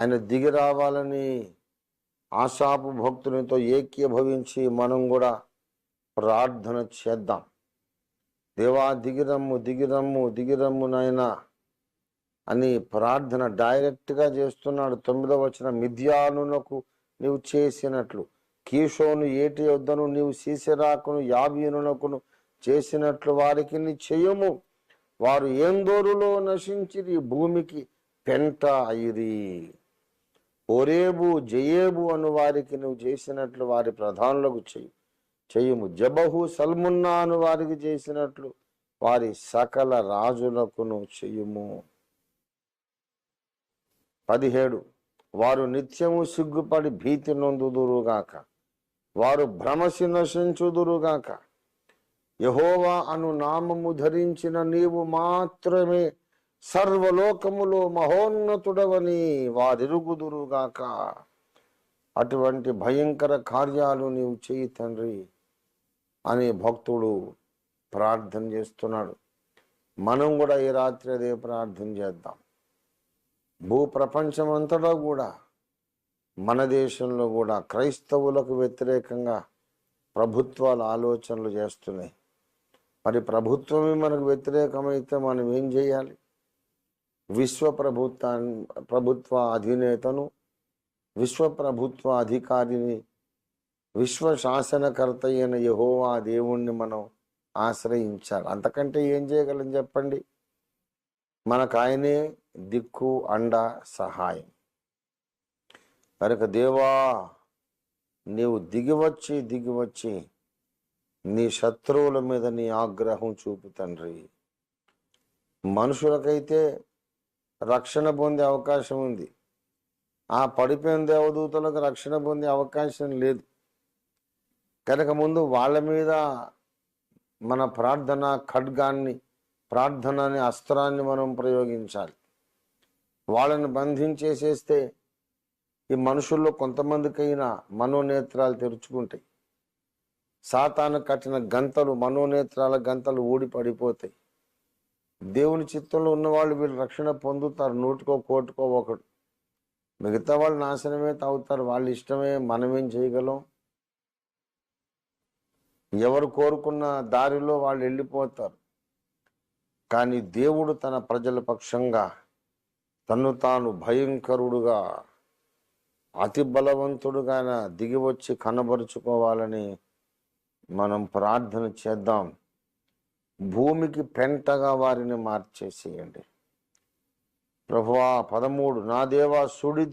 ఆయన దిగి రావాలని ఆశాపు భక్తునితో ఏకీభవించి మనం కూడా ప్రార్థన చేద్దాం. దేవా దిగిరమ్ము దిగిరమ్ము దిగిరమ్ము నాయనా అని ప్రార్థన డైరెక్ట్గా చేస్తున్నాడు. 9వ వచనం, మిద్యానునకు నీవు చేసినట్లు కీషోను ఏటి యొద్దను నీవు సీసెరాకును యాబీనునకును చేసినట్లు వారికి నీ చేయము. వారు ఏందోరులో నశించిరి, భూమికి పెంట అయిరి. ఓరేబు జయేబు అను వారికి నువ్వు చేసినట్లు వారి ప్రధానులకు చెయ్యము. జబహు సల్మున్నా అను వారికి చేసినట్లు వారి సకల రాజులకును చెయ్యము. 17, వారు నిత్యము సిగ్గుపడి భీతి నొందుదురుగాక, వారు భ్రమసి నశించుదురుగాక. యెహోవా అను నామము ధరించిన నీవు మాత్రమే సర్వలోకములో మహోన్నతుడవని వారెరుగుదురుగాక. అటువంటి భయంకర కార్యాలు నీవు చేయి తండ్రి అని భక్తుడు ప్రార్థన చేస్తున్నాడు. మనం కూడా ఈ రాత్రి అదే ప్రార్థన చేద్దాం. భూప్రపంచమంతటా కూడా, మన దేశంలో కూడా క్రైస్తవులకు వ్యతిరేకంగా ప్రభుత్వాలు ఆలోచనలు చేస్తున్నాయి. మరి ప్రభుత్వమే మనకు వ్యతిరేకమైతే మనం ఏం చేయాలి? ప్రభుత్వ అధినేతను, ప్రభుత్వ అధికారిని, శాసనకర్త అయిన యెహోవా దేవుణ్ణి మనం ఆశ్రయించాలి. అంతకంటే ఏం చేయగలం చెప్పండి? మనకు ఆయనే దిక్కు, అండ, సహాయం. కనుక దేవా నీవు దిగివచ్చి నీ శత్రువుల మీద నీ ఆగ్రహం చూపు తండ్రి. మనుషులకైతే రక్షణ పొందే అవకాశం ఉంది, ఆ పడిపోయిన దేవదూతలకు రక్షణ పొందే అవకాశం లేదు. కనుక ముందు వాళ్ళ మీద మన ప్రార్థన ఖడ్గాన్ని, ప్రార్థనని అస్త్రాన్ని మనం ప్రయోగించాలి. వాళ్ళని బంధించేసేస్తే ఈ మనుషుల్లో కొంతమందికైనా మనోనేత్రాలు తెరుచుకుంటాయి. సాతాను కట్టిన గంతలు, మనోనేత్రాల గంతలు ఊడి పడిపోతాయి. దేవుని చిత్తంలో ఉన్నవాళ్ళు వీళ్ళు రక్షణ పొందుతారు, 100కో 1,00,000కో ఒకడు. మిగతా వాళ్ళు నాశనమే తాగుతారు. వాళ్ళ ఇష్టమే, మనమేం చేయగలం? ఎవరు కోరుకున్న దారిలో వాళ్ళు వెళ్ళిపోతారు. కానీ దేవుడు తన ప్రజల పక్షంగా తన్ను తాను భయంకరుడుగా, అతి బలవంతుడుగా దిగివచ్చి కనబరుచుకోవాలని మనం ప్రార్థన చేద్దాం. భూమికి పెంటగా వారిని మార్చేసేయండి ప్రభువా. 13, నా దేవా సుడి